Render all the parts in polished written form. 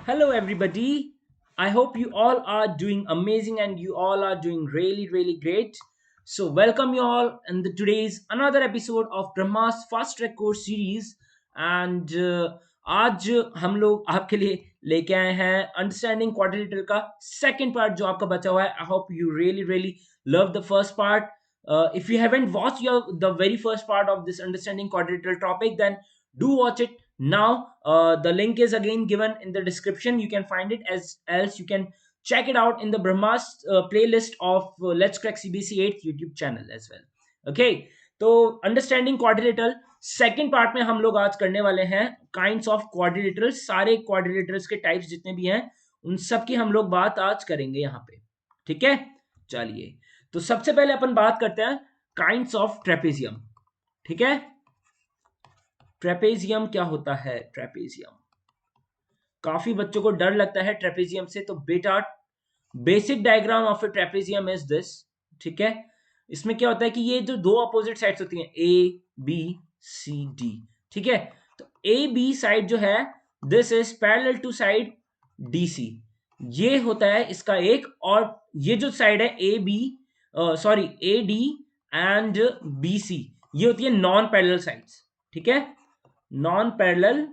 Hello, everybody. I hope you all are doing amazing and you all are doing really, really great. So, welcome you all in the today's another episode of Brahma's Fast Track Course series. And आज हम लोग आपके लिए लेके आए हैं understanding quadrilateral का second part जो आपका बचा हुआ है. I hope you really love the first part. If you haven't watched the very first part of this understanding quadrilateral topic, then do watch it now. The link is again given in the description. You can find it, as else you can check it out in the Brahma's playlist of Let's Crack CBC 8th YouTube channel as well. Okay, तो understanding quadrilateral second part में हम लोग आज करने वाले हैं kinds of quadrilaterals. सारे quadrilaterals के टाइप्स जितने भी हैं उन सब की हम लोग बात आज करेंगे यहाँ पे. ठीक है, चलिए. तो सबसे पहले अपन बात करते हैं काइंड्स ऑफ ट्रेपेजियम. ठीक है, ट्रेपेजियम क्या होता है? ट्रेपेजियम काफी बच्चों को डर लगता है ट्रेपेजियम से. तो बेटा, basic diagram of A trapezium is this. ठीक है, इसमें क्या होता है कि ये जो दो अपोजिट साइड्स होती हैं ए बी सी डी. ठीक है, तो ए बी साइड जो है this is parallel to side D C. ये होता है इसका एक. और ये जो साइड है A B sorry A D and B C, ये होती है नॉन पैरेलल साइड्स. ठीक है, नॉन पैरेलल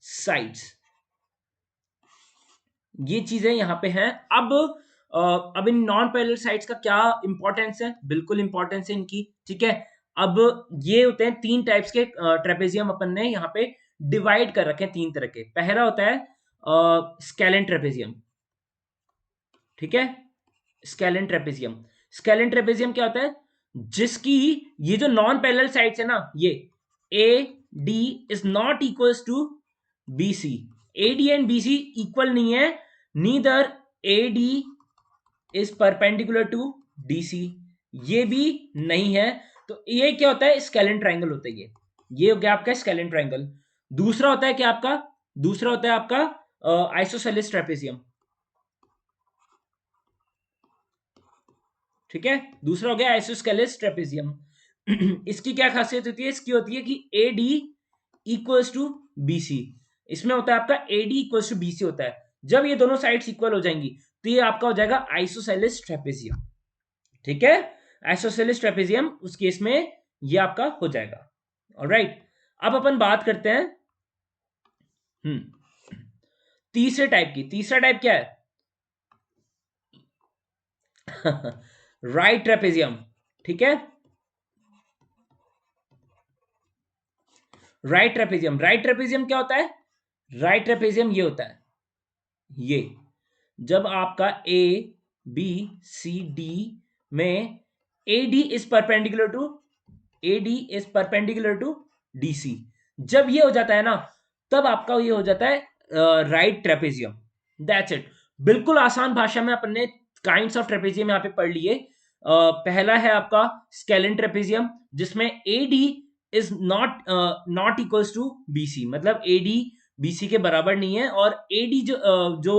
साइड्स, ये चीजें यहां पे हैं. अब इन नॉन पैरेलल साइड्स का क्या इंपॉर्टेंस है? बिल्कुल इंपॉर्टेंस है इनकी. ठीक है, अब ये होते हैं तीन टाइप्स के ट्रेपेजियम. अपन ने यहाँ पे डिवाइड कर रखे हैं तीन तरह के. पहला होता है स्केलेन ट्रेपेजियम. ठीक है, स्केलेन ट्रेपेजियम. स्केलेन ट्रेपेजियम क्या होता है? जिसकी ये जो नॉन पैरेलल साइड्स है ना, ये A D is not equals to B C. A D and B C equal नहीं है. Neither A D is perpendicular to D C, ये भी नहीं है. तो ये क्या होता है? स्केलेन ट्राइंगल होता है. ये हो गया आपका स्केलेन ट्राइंगल. दूसरा होता है क्या आपका? दूसरा होता है आपका आइसोसेलेस ट्रेपेजियम. ठीक है, दूसरा हो गया आइसोस्केलेस ट्रेपेजियम. इसकी क्या खासियत होती है? इसकी होती है कि A D equals to B C. इसमें होता है आपका A D equals to B C होता है. जब ये दोनों साइड्स इक्वल हो जाएंगी तो ये आपका हो जाएगा आइसोसेलेस ट्रेपेजियम. ठीक है, आइसोसेलेस ट्रेपेजियम उस केस में ये आपका हो जाएगा. ऑलराइट, अब अपन बात करते हैं तीसरे टाइप की. तीसरा टाइप क्या है? Right trapezium. ठीक है, राइट ट्रेपेजियम. राइट ट्रेपेजियम क्या होता है? राइट ट्रेपेजियम ये होता है, ये जब आपका ए बी सी डी में A D is perpendicular to D C. जब ये हो जाता है ना, तब आपका ये हो जाता है राइट ट्रेपेजियम. That's it. बिल्कुल आसान भाषा में अपन ने काइंड्स ऑफ ट्रेपेजियम यहाँ पे पढ़ लिए. पहला है आपका स्केलेन ट्रेपेजियम, जिसमें A D is not equals to B C. मतलब ए डी बीसी के बराबर नहीं है. और एडी जो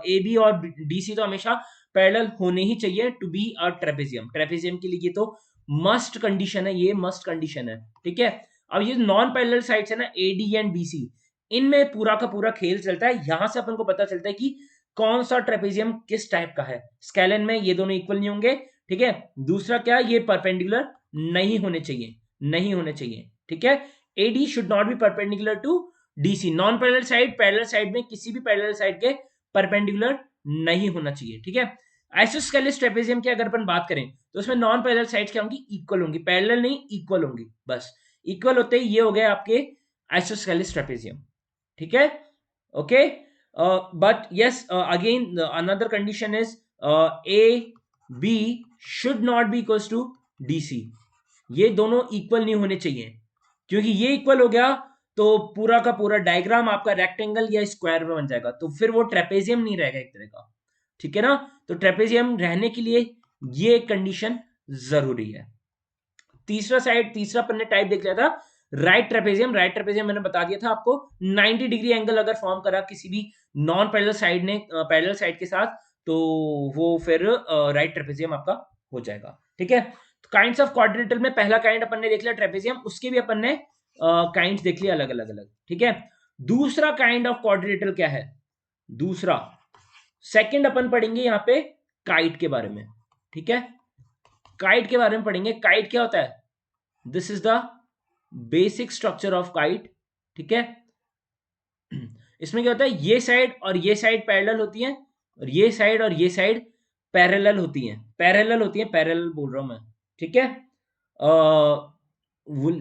ए बी और डी सी तो हमेशा पैरेलल होने ही चाहिए to be a trapezium. Trapezium के लिए ये तो मस्ट कंडीशन है, ये मस्ट कंडीशन है. ठीक है, अब ये नॉन पैरेलल साइड्स है ना, A D and B C, इनमें पूरा का पूरा खेल चलता है. यहां से अपन को पता चलता है कि कौन सा ट्रेपेजियम किस टाइप का है. स्केलेन में ये दोनों इक्वल नहीं होंगे. ठीक है, दूसरा क्या, ये परपेंडिकुलर नहीं होने चाहिए, नहीं होने चाहिए. ठीक है, AD should not be perpendicular to DC. Non parallel side parallel side में किसी भी पैरेलल साइड के परपेंडिकुलर नहीं होना चाहिए. ठीक है, आइसोस्केलेस ट्रेपेजियम की अगर अपन बात करें तो उसमें नॉन पैरेलल साइड्स क्या होंगी? इक्वल होंगी. पैरेलल नहीं, इक्वल होंगी. बस इक्वल होते ही ये हो गए आपके आइसोस्केलेस ट्रेपेजियम. ठीक है, okay. But yes, again another condition is A B should not be equals to D C. ये दोनों इक्वल नहीं होने चाहिए, क्योंकि ये इक्वल हो गया तो पूरा का पूरा डायग्राम आपका रेक्टेंगल या स्क्वायर में बन जाएगा. तो फिर वो ट्रेपेजियम नहीं रहेगा एक तरह का. ठीक है ना, तो ट्रेपेजियम रहने के लिए ये कंडीशन जरूरी है. तीसरा अपन ने टाइप देख लिया था राइट ट्रेपेजियम. राइट ट्रेपेजियम मैंने बता दिया था आपको. 90 डिग्री एंगल अगर फॉर्म करा किसी भी नॉन पैरेलल साइड ने पैरेलल साइड के साथ, तो वो फिर राइट ट्रेपेजियम आपका हो जाएगा. ठीक है, तो काइंड्स ऑफ क्वाड्रिलेटरल में पहला काइंड अपन ने देख लिया ट्रेपेजियम. उसके भी अपन ने काइंड्स देख लिया अलग अलग अलग. ठीक है, दूसरा काइंड ऑफ क्वाड्रिलेटरल क्या है? दूसरा, सेकंड अपन पढ़ेंगे यहाँ पे काइट के बारे में, ठीक है। काइट के बारे में पढ़ेंगे। काइट क्या होता है? This is the basic structure of kite, ठीक है। इसमें क्या होता है, ये साइड और ये साइड पैरेलल होती है, और ये साइड और ये साइड पैरेलल होती हैं, पैरेलल होती हैं, पैरेलल बोल रहा हूं मैं, ठीक है।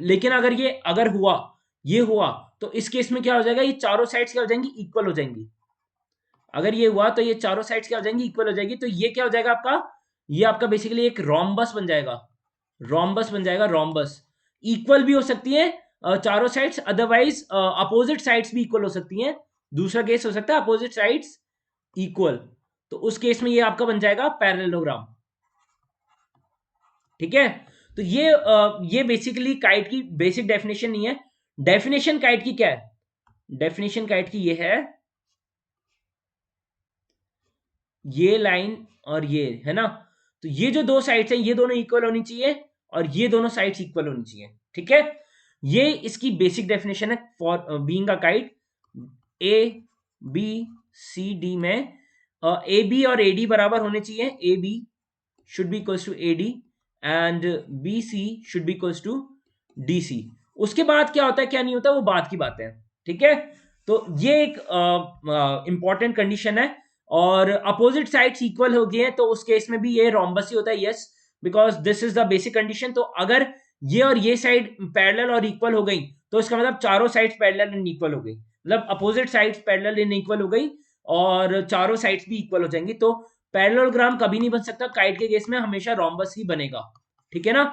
लेकिन अगर ये अगर हुआ, ये हुआ, तो इस केस में क्या हो जाएगा, ये चारों साइड्स क्या हो जाएंगी, इक्वल हो जाएंगी। अगर ये हुआ तो ये चारों साइड्स क्या हो जाएंगी, इक्वल हो जाएगी। तो ये क्या हो जाएगा आपका, ये आपका बेसिकली एक रोम्बस बन जाएगा, रोम्बस बन जाएगा, रोम्बस। इक्वल भी हो सकती है चारों साइड्स, अदरवाइज अपोजिट साइड्स भी इक्वल हो सकती हैं। दूसरा केस हो सकता है अपोजिट साइड्स इक्वल, तो उस केस में ये आपका बन जाएगा पैरेललोग्राम, ठीक है। तो ये बेसिकली काइट की बेसिक डेफिनेशन नहीं है। डेफिनेशन काइट की क्या है? डेफिनेशन काइट की ये है, ये लाइन और ये है ना, तो ये जो दो साइड्स हैं ये दोनों इक्वल होनी चाहिए, और ये दोनों साइड्स इक्वल होनी चाहिए, ठीक है। ये इसकी बेसिक डेफिनेशन है for being a kite. A B C D में ए बी और ए डी बराबर होने चाहिए, A B should be equals to A D and B C should be equals to D C. उसके बाद क्या होता है क्या नहीं होता वो बाद की बात है, ठीक है। तो ये एक इंपॉर्टेंट कंडीशन है। और अपोजिट साइड्स इक्वल हो गए हैं तो उस केस में भी ये रोम्बस ही होता है, yes, because this is the basic condition. तो अगर ये और ये साइड पैरेलल और इक्वल हो गई तो इसका मतलब चारों साइड्स पैरेलल एंड इक्वल हो गई, मतलब opposite sides parallel and equal हो गई और चारों साइड्स भी इक्वल हो जाएंगी। तो पैरेललोग्राम कभी नहीं बन सकता, काइट के केस में हमेशा रोम्बस ही बनेगा, ठीक है ना।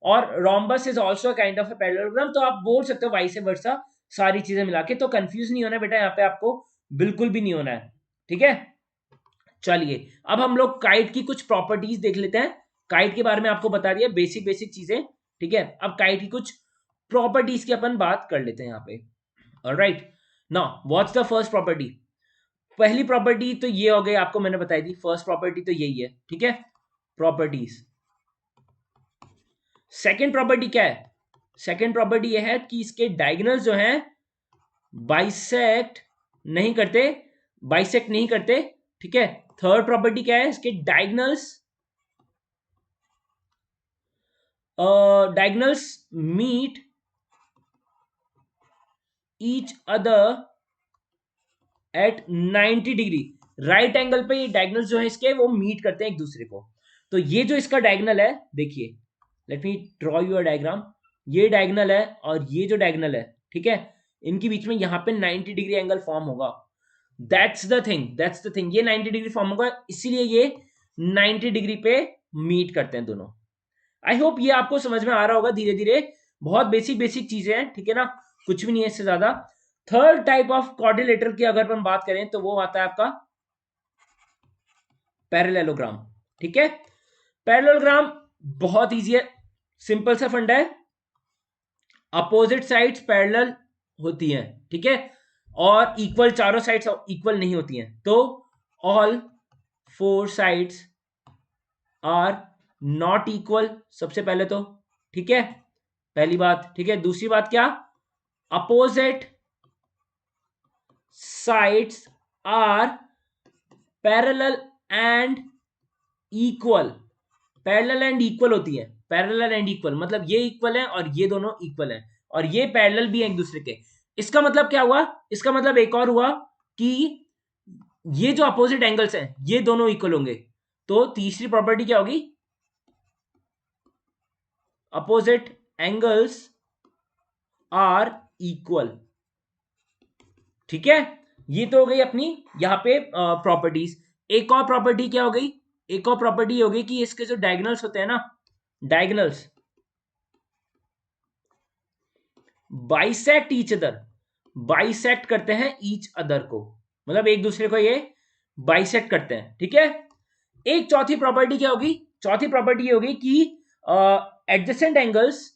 और rhombus is also kind of a parallelogram, तो आप बोल सकते हो वाइस वर्सा, सारी चीजें मिला के। तो कंफ्यूज नहीं होना बेटा, यहाँ पे आपको बिल्कुल भी नहीं होना है, ठीक है। चलिए अब हम लोग काइट की कुछ प्रॉपर्टीज देख लेते हैं। काइट के बारे में आपको बता दिया बेसिक बेसिक चीजें, ठीक है। अब काइट की कुछ प्रॉपर्टीज की अपन बात कर लेते हैं यहाँ पे। Alright, now what's the first property? पहली प्रॉपर्टी तो ये हो गई, आपको मैंने बताई थी, फर्स्ट प्रॉपर्टी तो यही है, ठीक है, प्रॉपर्टीज। सेकंड प्रॉपर्टी क्या है? सेकंड प्रॉपर्टी ये है कि इसके डायगोनल्स जो हैं बाइसेक्ट नहीं करते, बाइसेक्ट नहीं करते, ठीक है। थर्ड प्रॉपर्टी क्या है? इसके diagonals diagonals meet each other at 90 degree. Right angle पे ये डायगोनल्स जो है इसके वो मीट करते हैं एक दूसरे को। तो ये जो इसका डायगोनल है, देखिए, let me draw your diagram. ये डायगोनल है और ये जो डायगोनल है, ठीक है, इनके बीच में यहाँ पे 90 डिग्री एंगल फॉर्म होगा। That's the thing, that's the thing, ये 90 डिग्री फॉर्म होगा, इसीलिए ये 90 डिग्री पे मीट करते हैं दोनों। आई होप ये आपको समझ में आ रहा होगा धीरे धीरे। बहुत बेसिक बेसिक चीजें हैं, ठीक है ना, कुछ भी नहीं है इससे ज्यादा। थर्ड टाइप ऑफ क्वाड्रिलेटरल की अगर हम बात करें तो वो आता है आपका पैरेललोग्राम, ठीक है। पैरेललोग्राम बहुत इजी है, सिंपल सा फंडा है, अपोजिट साइड्स पैरेलल होती हैं, ठीक है, और इक्वल चारों साइड्स इक्वल नहीं होती हैं। तो all four sides are not equal, सबसे पहले तो, ठीक है, पहली बात, ठीक है। दूसरी बात क्या? Opposite sides are parallel and equal, parallel and equal होती है, पैरेलल एंड इक्वल मतलब ये इक्वल है और ये दोनों इक्वल है, और ये पैरेलल भी है एक दूसरे के। इसका मतलब क्या हुआ? इसका मतलब एक और हुआ कि ये जो अपोजिट एंगल्स हैं ये दोनों इक्वल होंगे। तो तीसरी प्रॉपर्टी क्या होगी? अपोजिट एंगल्स आर इक्वल, ठीक है। ये तो हो गई अपनी यहां पे प्रॉपर्टीज। एक और प्रॉपर्टी क्या हो गई? एक और प्रॉपर्टी हो गई कि इसके जो डायगोनल्स होते हैं ना, diagonals bisect each other, bisect करते हैं ईच अदर को, मतलब एक दूसरे को ये बाइसेक्ट करते हैं, ठीक है। एक चौथी प्रॉपर्टी क्या होगी? चौथी प्रॉपर्टी ये होगी कि adjacent angles,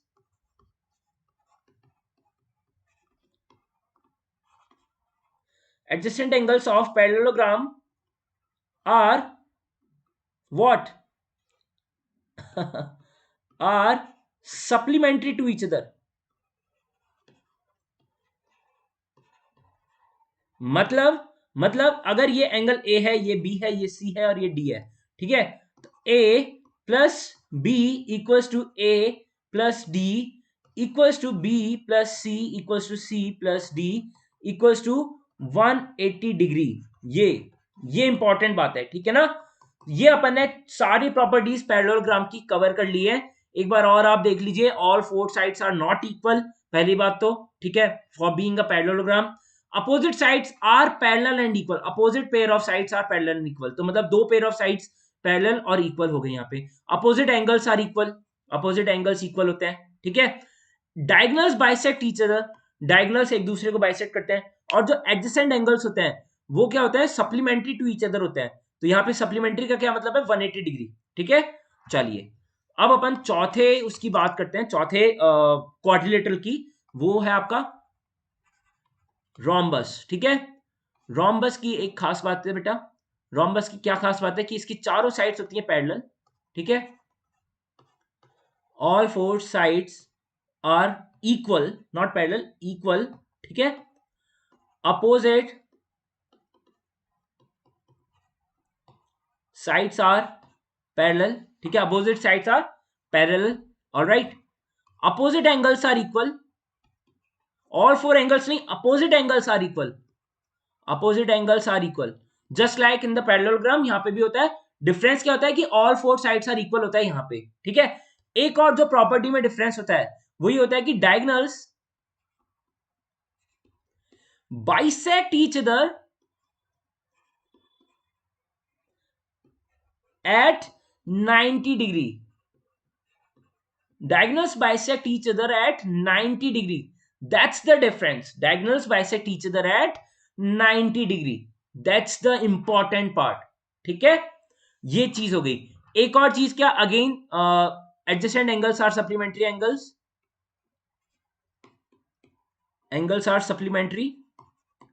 adjacent angles of parallelogram are what? are supplementary to each other, मतलब मतलब अगर ये एंगल ए है, ये बी है, ये सी है और ये डी है, ठीक है, तो A plus B equals to A plus D equals to B plus C equals to C plus D equals to 180 degree. ये इंपॉर्टेंट बात है, ठीक है ना। ये अपन ने सारी प्रॉपर्टीज पैरेललोग्राम की कवर कर ली है। एक बार और आप देख लीजिए, all four sides are not equal, पहली बात तो, ठीक है, for being a parallelogram. Opposite sides are parallel and equal, opposite pair of sides are parallel and equal, तो मतलब दो पेयर ऑफ साइड्स पैरेलल और इक्वल हो गए यहाँ पे। Opposite angles are equal, opposite angles equal होते हैं, ठीक है। Diagonals bisect each other, diagonals एक दूसरे को बाइसेक्ट करते हैं। और जो एडजेसेंट एंगल्स होते हैं वो क्या होते हैं, सप्लीमेंट्री टू ईच अदर होते हैं। तो यहाँ पे सप्लीमेंट्री का क्या मतलब है, 180 डिग्री, ठीक है। चलिए अब अपन चौथे उसकी बात करते हैं, चौथे क्वाड्रिलेटरल की, वो है आपका रोम्बस, ठीक है। रोम्बस की एक खास बात है बेटा, रोम्बस की क्या खास बात है कि इसकी चारों साइड्स होती है पैरेलल, ठीक है, all four sides are equal, not parallel, equal, ठीक है। अपोजिट साइड्स आर पैरेलल, ठीक है, opposite sides are parallel, alright. Opposite angles are equal, all four angles नहीं, opposite angles are equal, opposite angles are equal, just like in the parallelogram. यहां पे भी होता है। डिफरेंस क्या होता है कि all four sides are equal होता है यहां पे, ठीक है। एक और जो प्रॉपर्टी में डिफरेंस होता है वही होता है कि diagonals bisect each other at 90 degree, diagonals bisect each other at 90 degree, that's the difference, diagonals bisect each other at 90 degree, that's the important part, ठीक है। ये चीज हो गई। एक और चीज क्या, again adjacent angles are supplementary angles, angles are supplementary,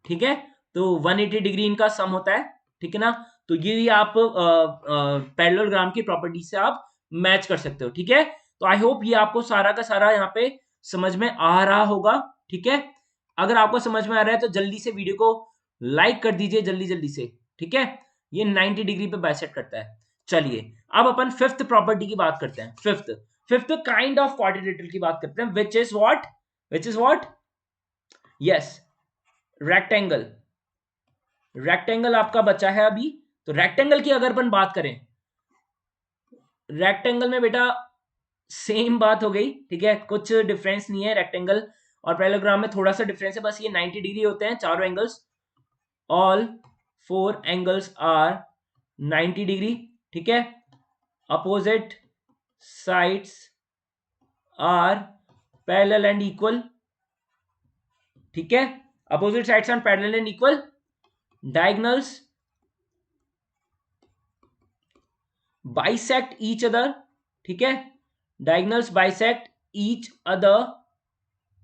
ठीक है। तो 180 डिग्री इनका सम होता है, ठीक है ना। तो ये आप पैरेललोग्राम की प्रॉपर्टी से आप मैच कर सकते हो, ठीक है। तो आई होप ये आपको सारा का सारा यहाँ पे समझ में आ रहा होगा, ठीक है। अगर आपको समझ में आ रहा है तो जल्दी से वीडियो को लाइक कर दीजिए, जल्दी जल्दी से, ठीक है। ये 90 डिग्री पे बाइसेक्ट करता है। चलिए अब अपन फिफ्थ प्रॉपर्टी की बात करते हैं, fifth fifth kind of quadrilateral की बात करते हैं, which is what, yes, rectangle. Rectangle आपका बचा है अभी। तो रेक्टेंगल की अगर अपन बात करें, रेक्टेंगल में बेटा सेम बात हो गई, ठीक है, कुछ डिफरेंस नहीं है। रेक्टेंगल और पैरेललोग्राम में थोड़ा सा डिफरेंस है, बस ये 90 डिग्री होते हैं चारों angles, all four angles are 90 degree, ठीक है। Opposite sides are parallel and equal, ठीक है, opposite sides are parallel and equal. Diagonals bisect each other, ठीक है, diagonals bisect each other,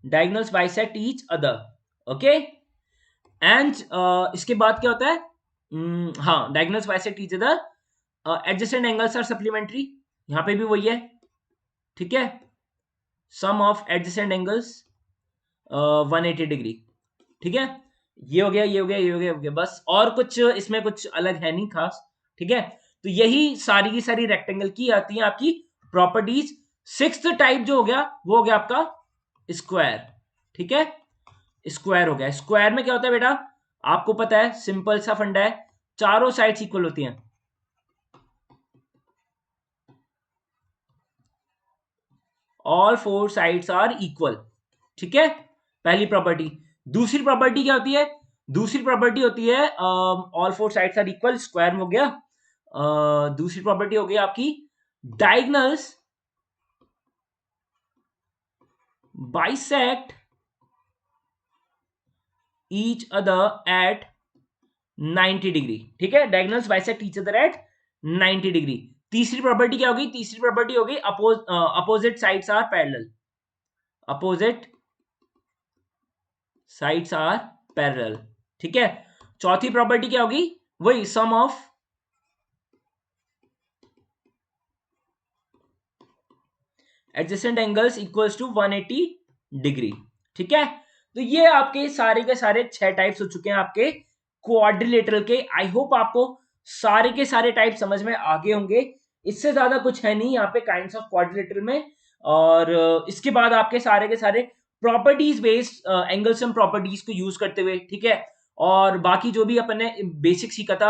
diagonals bisect each other, okay. And इसके बाद क्या होता है, हाँ, diagonals bisect each other, adjacent angles are supplementary, यहां पे भी वही है, ठीक है। Sum of adjacent angles 180 degree, ठीक है। ये हो गया, ये हो गया, ये हो गया, हो गया, बस। और कुछ इसमें कुछ अलग है नहीं खास, ठीक है। तो यही सारी की सारी रेक्टेंगल की आती है आपकी प्रॉपर्टीज। सिक्स्थ टाइप जो हो गया वो हो गया आपका स्क्वायर, ठीक है। स्क्वायर हो गया। स्क्वायर में क्या होता है बेटा, आपको पता है, सिंपल सा फंडा है, चारों साइड्स इक्वल होती हैं, all four sides are equal, ठीक है, पहली प्रॉपर्टी। दूसरी प्रॉपर्टी क्या होती है, दूसरी प्रॉपर्टी होती है all four sides are equal, square में हो गया। दूसरी प्रॉपर्टी हो गई आपकी diagonals bisect each other at 90 degree, ठीक है, diagonals bisect each other at 90 degree. तीसरी प्रॉपर्टी क्या होगी, तीसरी प्रॉपर्टी होगी opposite sides are parallel, opposite sides are parallel, ठीक है। चौथी प्रॉपर्टी क्या होगी, वही sum of adjacent angles equals to 180 degree, ठीक है। तो ये आपके सारे के सारे 6 टाइप्स हो चुके हैं आपके क्वाड्रिलेटरल के। आई होप आपको सारे के सारे टाइप समझ में आ गए होंगे, इससे ज्यादा कुछ है नहीं यहाँ पे काइंड्स ऑफ क्वाड्रिलेटरल में। और इसके बाद आपके सारे के सारे प्रॉपर्टीज बेस्ड एंगल्सम प्रॉपर्टीज को यूज करते हुए, ठीक है, और बाकी जो भी अपन ने बेसिक सीखा था,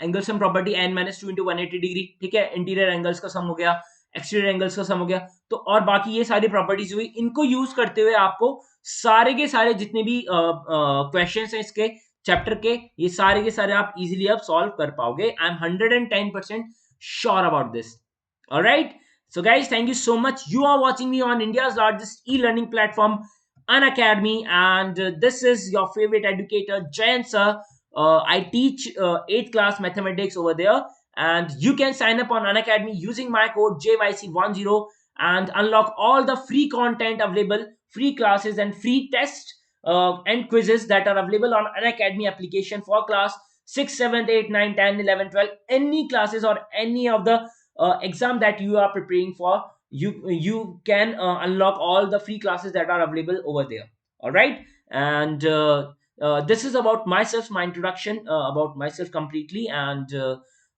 angle sum property n minus two into 180 degree, ठीक है, इंटीरियर एंगल्स का सम हो गया, एक्सटीरियर एंगल्स का सम हो गया, तो और बाकी ये सारी प्रॉपर्टीज हुई, इनको यूज करते हुए आपको सारे के सारे जितने भी क्वेश्चंस हैं इसके चैप्टर के, ये सारे के सारे आप इजीली अब सॉल्व कर पाओगे। I am 110% sure about this. Alright, so guys, thank you so much. You are watching me on India's largest e-learning platform, Unacademy, and this is your favorite educator, Jayan sir. I teach 8th class mathematics over there, and you can sign up on Unacademy using my code JYC10 and unlock all the free content available, free classes and free tests and quizzes that are available on Unacademy application for class 6, 7, 8, 9, 10, 11, 12, any classes or any of the exam that you are preparing for. You can unlock all the free classes that are available over there. All right, and this is about myself, my introduction about myself completely. And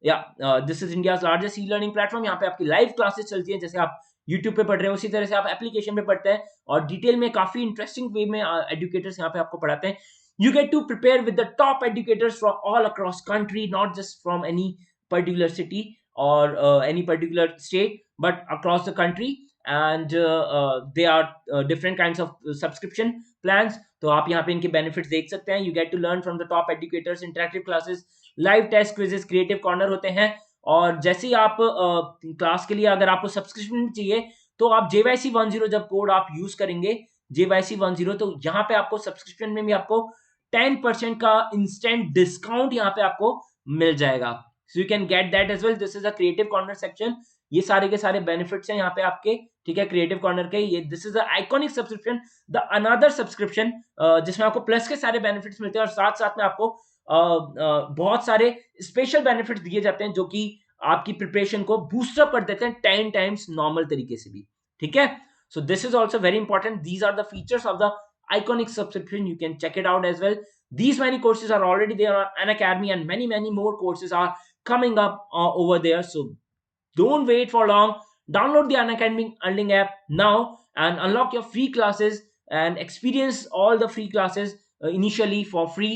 yeah, this is India's largest e-learning platform. यहाँ पे आपकी live classes चलती हैं, जैसे आप YouTube पे पढ़ रहे हो उसी तरह से आप एप्लीकेशन पे पढ़ते हैं, और डिटेल में काफी इंटरेस्टिंग वे में एडुकेटर्स यहाँ पे आपको पढ़ाते हैं. You get to prepare with the top educators from all across country, not just from any particular city or any particular state, but across the country. And they are different kinds of subscription plans. तो आप यहाँ पे इनके benefits देख सकते हैं. You get to learn from the top educators, interactive classes, live test quizzes, creative corner होते हैं. और जैसे ही आप क्लास के लिए अगर आपको सब्सक्रिप्शन चाहिए, तो आप JYC10 जब कोड आप यूज करेंगे, JYC10, तो यहाँ पे आपको सब्सक्रिप्शन में भी आपको 10% का इंस्टेंट डिस्काउंट यहाँ पे आपको मिल जाएगा. So you can get that as well. This is a creative corner section. ये सारे के सारे बेनिफिट्स हैं यहाँ पे आपके, ठीक है, क्रिएटिव कॉर्नर के. ये this is a iconic subscription, the another subscription, जिसमें आपको प्लस के सारे बेनिफिट्स मिलते हैं, और साथ साथ में आपको बहुत सारे स्पेशल बेनिफिट्स दिए जाते हैं जो कि आपकी प्रिपरेशन को बूस्टअप कर देते हैं 10 टाइम्स नॉर्मल तरीके से भी, ठीक है. So this is also very important. These are the features of the iconic subscription. You can check it out as well. These many courses are already there on Unacademy, and many more courses are coming up over there. So don't wait for long. Download the Unacademy Earning app now and unlock your free classes and experience all the free classes initially for free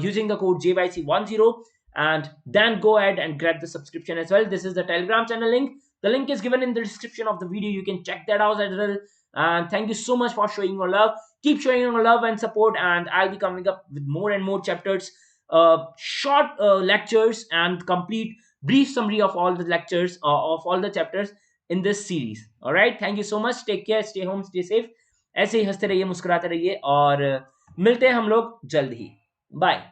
using the code JYC10, and then go ahead and grab the subscription as well. This is the Telegram channel link. The link is given in the description of the video. You can check that out as well. And thank you so much for showing your love. Keep showing your love and support, and I'll be coming up with more and more chapters, short lectures, and complete brief summary of all the lectures, of all the chapters in this series. All right, thank you so much. Take care, stay home, stay safe. ऐसे ही हंसते रहिए, मुस्कुराते रहिए, और मिलते हैं हम लोग जल्द ही. बाय.